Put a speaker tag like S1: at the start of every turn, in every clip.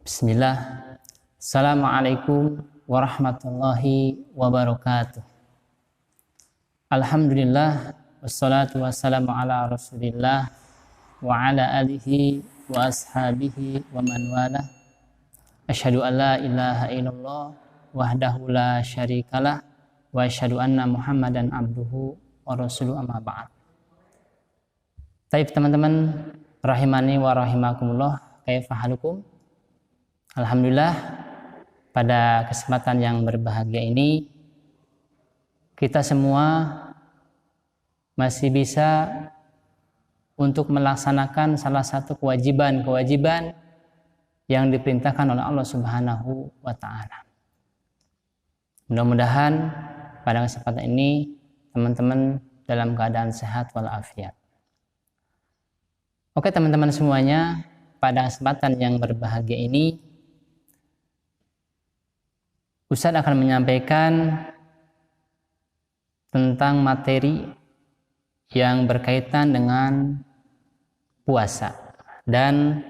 S1: Bismillah. Assalamualaikum warahmatullahi wabarakatuh. Alhamdulillah wassalatu wassalamu ala Rasulillah wa ala alihi wa ashabihi wa man walah. Asyhadu an la ilaha illallah wahdahu la syarikalah wa asyhadu anna Muhammadan abduhu wa rasuluhu amma ba'd. Baik teman-teman rahimani wa rahimakumullah, kaifa halukum? Alhamdulillah, pada kesempatan yang berbahagia ini kita semua masih bisa untuk melaksanakan salah satu kewajiban yang diperintahkan oleh Allah Subhanahu wa Ta'ala. Mudah-mudahan pada kesempatan ini teman-teman dalam keadaan sehat walafiat. Oke teman-teman semuanya, pada kesempatan yang berbahagia ini Ustadz akan menyampaikan tentang materi yang berkaitan dengan puasa dan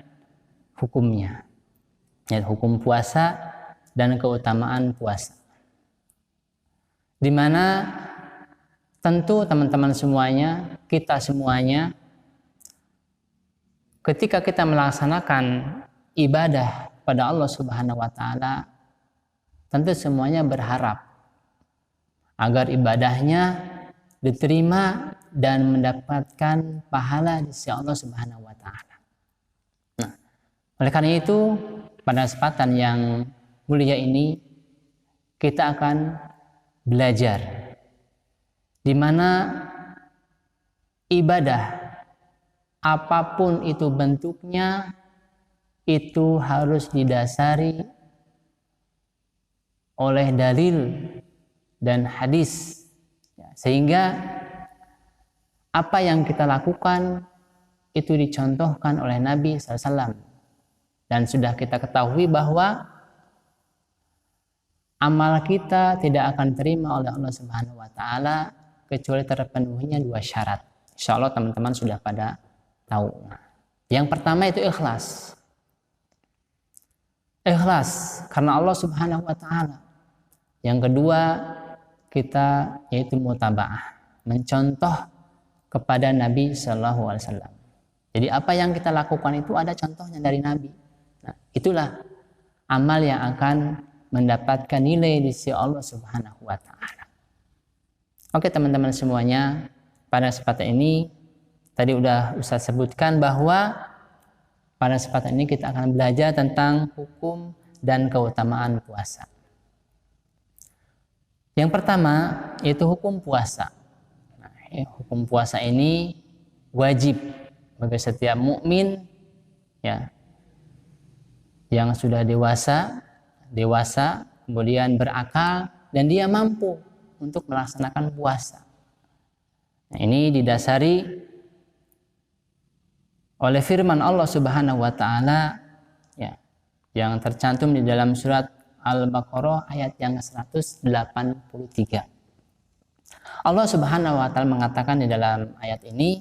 S1: hukumnya, yaitu hukum puasa dan keutamaan puasa. Di mana tentu teman-teman semuanya, kita semuanya, ketika kita melaksanakan ibadah pada Allah Subhanahu wa Ta'ala, tentu semuanya berharap agar ibadahnya diterima dan mendapatkan pahala di sisi Allah Subhanahu wa Ta'ala. Nah, oleh karena itu, pada kesempatan yang mulia ini kita akan belajar di mana ibadah apapun itu bentuknya itu harus didasari oleh dalil dan hadis, sehingga apa yang kita lakukan itu dicontohkan oleh Nabi SAW. Dan sudah kita ketahui bahwa amal kita tidak akan terima oleh Allah Subhanahu wa Ta'ala kecuali terpenuhinya dua syarat. Insya Allah teman-teman sudah pada tahu. Yang pertama itu ikhlas. Ikhlas karena Allah Subhanahu wa Ta'ala. Yang kedua, kita yaitu mutaba'ah, mencontoh kepada Nabi Sallallahu Alaihi Wasallam. Jadi apa yang kita lakukan itu ada contohnya dari Nabi. Nah, itulah amal yang akan mendapatkan nilai di sisi Allah Subhanahu wa Ta'ala. Oke teman-teman semuanya, pada kesempatan ini tadi udah Ustaz sebutkan bahwa pada kesempatan ini kita akan belajar tentang hukum dan keutamaan puasa. Yang pertama yaitu hukum puasa. Nah, hukum puasa ini wajib bagi setiap mukmin, ya, yang sudah dewasa, kemudian berakal dan dia mampu untuk melaksanakan puasa. Nah, ini didasari oleh firman Allah Subhanahu wa Ta'ala, ya, yang tercantum di dalam surat Al-Baqarah ayat yang 183. Allah Subhanahu wa Ta'ala mengatakan di dalam ayat ini,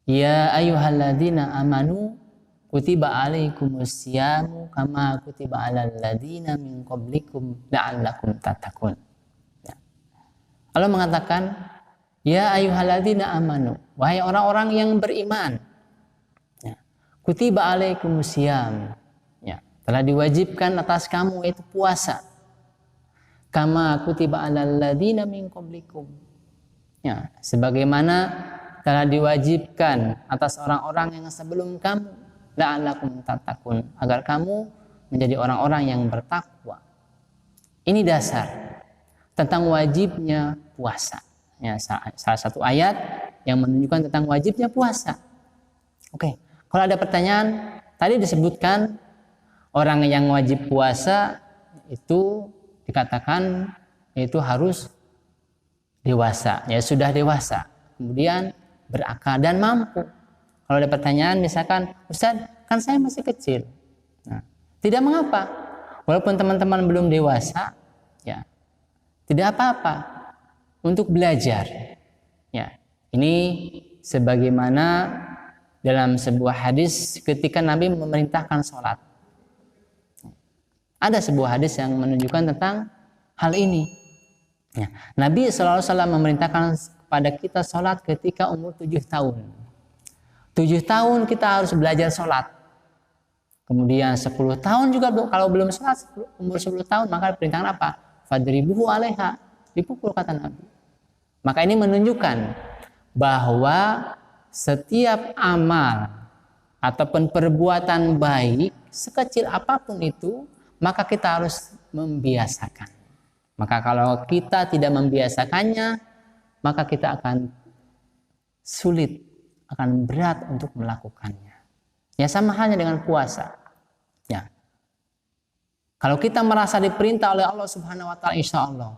S1: ya ayyuhalladzina amanu kutiba alaikumusyamu kama kutiba alal ladzina min qablikum la'allakum tattaqun. Ya. Allah mengatakan, ya ayyuhalladzina amanu, wahai orang-orang yang beriman, ya, kutiba alaikumusyamu, telah diwajibkan atas kamu itu puasa. Kama kutiba alal ladzina min qablikum. Ya, sebagaimana telah diwajibkan atas orang-orang yang sebelum kamu, la'allakum tattaqun, agar kamu menjadi orang-orang yang bertakwa. Ini dasar tentang wajibnya puasa. Ya, salah satu ayat yang menunjukkan tentang wajibnya puasa. Oke, kalau ada pertanyaan, tadi disebutkan orang yang wajib puasa itu dikatakan itu harus dewasa, ya sudah dewasa, kemudian berakal dan mampu. Kalau ada pertanyaan misalkan, Ustaz, kan saya masih kecil. Nah, tidak mengapa, walaupun teman-teman belum dewasa, ya tidak apa-apa untuk belajar. Ya, ini sebagaimana dalam sebuah hadis ketika Nabi memerintahkan sholat. Ada sebuah hadis yang menunjukkan tentang hal ini. Ya. Nabi SAW memerintahkan kepada kita sholat ketika umur 7 tahun. 7 tahun kita harus belajar sholat. Kemudian 10 tahun juga kalau belum sholat, umur 10 tahun maka perintahkan apa? Fadribuhu alaiha, dipukul kata Nabi. Maka ini menunjukkan bahwa setiap amal ataupun perbuatan baik sekecil apapun itu, maka kita harus membiasakan. Maka kalau kita tidak membiasakannya, maka kita akan sulit, akan berat untuk melakukannya. Ya sama halnya dengan puasa. Ya. Kalau kita merasa diperintah oleh Allah Subhanahu wa taala, insya Allah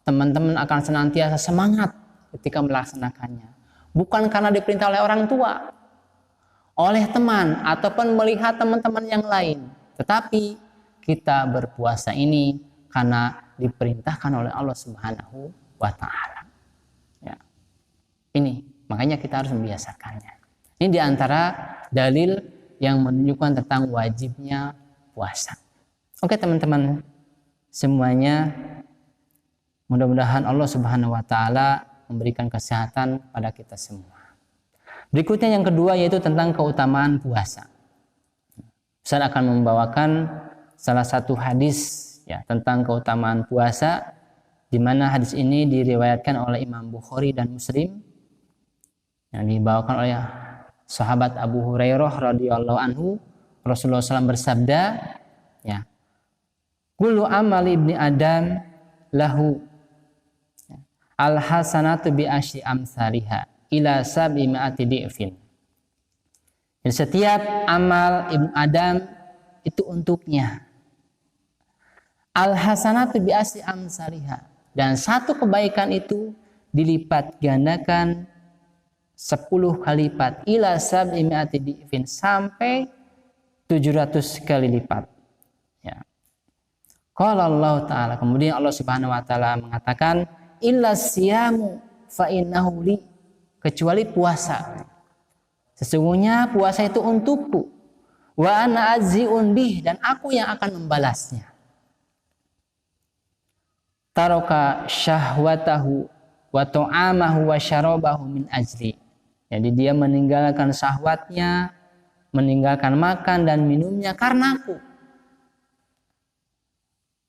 S1: teman-teman akan senantiasa semangat ketika melaksanakannya. Bukan karena diperintah oleh orang tua, oleh teman ataupun melihat teman-teman yang lain, tetapi kita berpuasa ini karena diperintahkan oleh Allah Subhanahu wa taala. Ya. Ini makanya kita harus membiasakannya. Ini diantara dalil yang menunjukkan tentang wajibnya puasa. Oke teman-teman semuanya, mudah-mudahan Allah Subhanahu wa taala memberikan kesehatan pada kita semua. Berikutnya yang kedua yaitu tentang keutamaan puasa. Ustaz akan membawakan salah satu hadis ya tentang keutamaan puasa, di mana hadis ini diriwayatkan oleh Imam Bukhari dan Muslim, yang dibawakan oleh sahabat Abu Hurairah radhiyallahu anhu. Rasulullah SAW bersabda, ya, kullu amali ibni Adam lahu al hasanatu bi asyi amsalihha ila sab'i ma'ati di'fin. Jadi setiap amal ibnu Adam itu untuknya. Al hasanatu bi asyi amsalihha, dan satu kebaikan itu dilipat gandakan 10 kali lipat ila sab'i ma'ati di'fin, sampai 700 kali lipat. Ya. Qala Allah Ta'ala, kemudian Allah Subhanahu wa taala mengatakan, illa siyamu fa innahu li, kecuali puasa. Sesungguhnya puasa itu untukku. Wa ana azzi'un bih, dan aku yang akan membalasnya. Taraka syahwatahu wa ta'amahu wa syarabahu min ajli. Jadi dia meninggalkan syahwatnya, meninggalkan makan dan minumnya karena aku.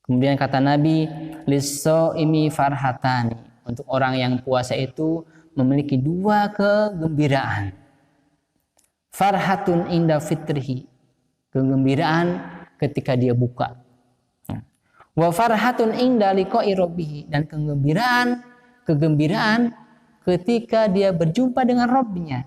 S1: Kemudian kata Nabi, lis-shaimi farhatani, untuk orang yang puasa itu memiliki 2 kegembiraan. Farhatun inda fitrihi, kegembiraan ketika dia buka. Wa farhatun inda liqa'i rabbih, dan kegembiraan ketika dia berjumpa dengan Rabbnya.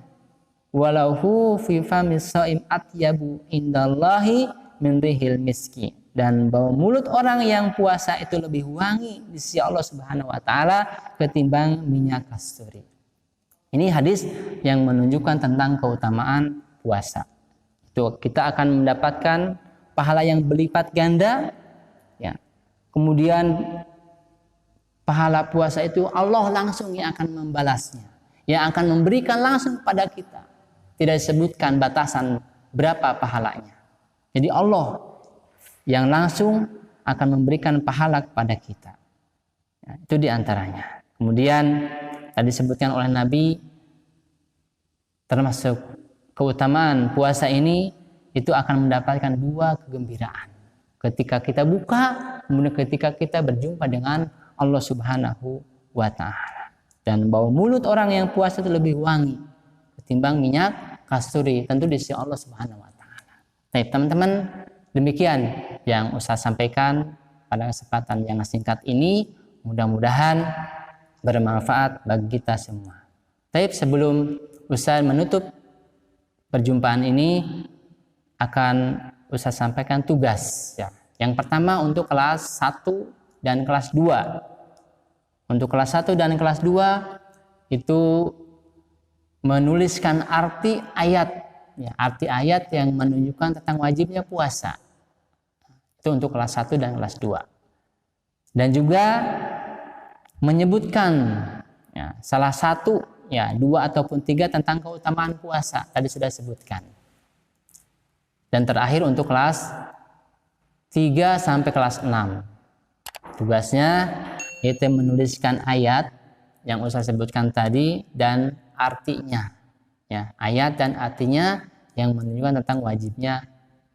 S1: Walahu fi famis shaim atyabu indallahi min rihil miski, dan bau mulut orang yang puasa itu lebih wangi di sisi Allah Subhanahu wa taala ketimbang minyak kasturi. Ini hadis yang menunjukkan tentang keutamaan puasa. Itu kita akan mendapatkan pahala yang berlipat ganda, ya. Kemudian pahala puasa itu Allah langsung yang akan membalasnya, yang akan memberikan langsung kepada kita. Tidak disebutkan batasan berapa pahalanya. Jadi Allah yang langsung akan memberikan pahala kepada kita. Ya, itu diantaranya. Kemudian tadi disebutkan oleh Nabi, termasuk keutamaan puasa ini, itu akan mendapatkan 2 kegembiraan. Ketika kita buka, kemudian ketika kita berjumpa dengan Allah Subhanahu wa ta'ala. Dan bau mulut orang yang puasa itu lebih wangi ketimbang minyak kasturi, tentu di sisi Allah Subhanahu wa ta'ala. Baik teman-teman, demikian yang Ustaz sampaikan pada kesempatan yang singkat ini. Mudah-mudahan bermanfaat bagi kita semua. Baik, sebelum Ustaz menutup perjumpaan ini, akan Ustaz sampaikan tugas. Ya. Yang pertama untuk kelas 1 dan kelas 2. Untuk kelas 1 dan kelas 2 itu menuliskan arti ayat, ya, arti ayat yang menunjukkan tentang wajibnya puasa. Itu untuk kelas 1 dan kelas 2. Dan juga menyebutkan, ya, salah satu, ya, 2 ataupun 3 tentang keutamaan puasa. Tadi sudah sebutkan. Dan terakhir untuk kelas 3 sampai kelas 6. Tugasnya itu menuliskan ayat yang Ustaz sebutkan tadi dan artinya. Ya, ayat dan artinya yang menunjukkan tentang wajibnya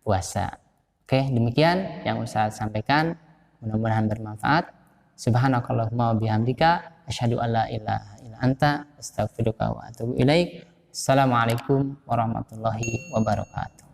S1: puasa. Oke, demikian yang Ustaz sampaikan. Mudah-mudahan bermanfaat. Subhanakallahumma wa bihamdika asyhadu an la ilaha illa anta astaghfiruka wa atubu ilaik. Assalamualaikum warahmatullahi wabarakatuh.